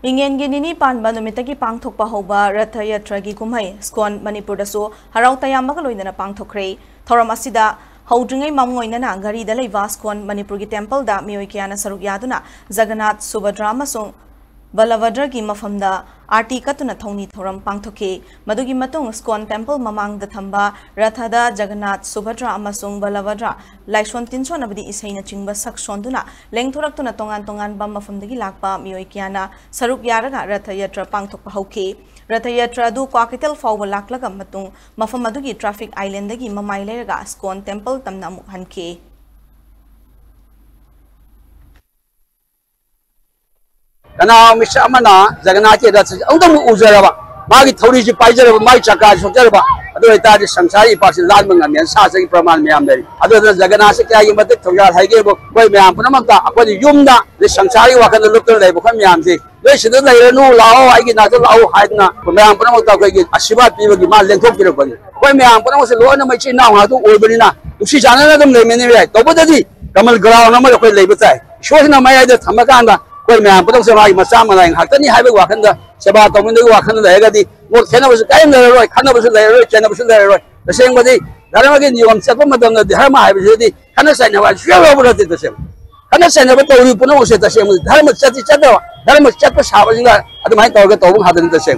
इंगेनगी निनी पानबा नुमितगी पांगथोकपा हौबा रथ यात्रागी कुमहै स्कोन मणिपुरदसु हराव तयामगा लोइनना पांगथोखरे थौरम असिदा हौद्रिङै मामोइनना गारीदा लैबा स्कोन मणिपुरगी टेम्पलदा मियोइ कयाना सरुक यादुना जगन्नाथ सुभद्रा अमसुंग बलभद्रगी मफमदा आरती कतुना थौनी थौरम पांगथोखे मदुगी मतुंग स्कोन टेम्पल ममांगदा थंबा रथदा जगन्नाथ सुभद्रा अमसुंग बलभद्रा लाइसोन तिनसोनबदी इसैना चिंगबा सक्सोंदुना लेंथोरक्तुना तोंगान तोंगानबा मफमदगी लाकपा मियोइ कयाना सरुक यारगा रथ यात्रा पांगथोकपा हौखे रथ यात्रा अदु क्वाकेतल फाउबा लाकलगा मतुंग मफम अदुगी ट्रैफिक आइलैंडगी ममाइ लेरगा स्कोन टेम्पल तमना अमुक हनखे कना मिश्र अमना जगन्नाथ के रथ औदम उजरबा मागी थौरी जी पाइजरबा माई चक्का सोजरबा अदो इतादि संसारी पास लाल मंगन सासगी प्रमाण में आमदरी अदो जगन्नाथ से क्या ये मत थौयाल हाइगे बो कोई म्याम पुनमता अकोदि युमदा दे संसारी वाखन लुक्तर लेबो खम म्याम से वे सिद लेरनु लाओ आइगी नातो लाओ हाइदना म्याम पुनमता कोई आशीर्वाद पीबगी मा लेंथोक पिरबनी कोई म्याम पुनम से लोन मैची ना हातु ओबनिना दुसी जाना दम लेमेने रे तोबदि कमल ग्राउंड नंबर कोई लेबो चाय सोजना मायादे थमकांदा कोई मैम पुनम से माई मसा मनाई हातनी हाइबे वाखन दा सेवा तौमिनदगी वाखन लेगदी मोर खेनबसु कायम लेरोय खनबसु लेरोय चेनबसु लेरोय तसेंबदि धर्मगे नियम चप मदम धर्म हाइबसुदि खन सैनवा श्वेरोबरति तसें खन सैनबा तौरि पुनम से तसें धर्म चति चदो धर्म चप साबजिना अदमाय तौरगा तौबं हादन तसें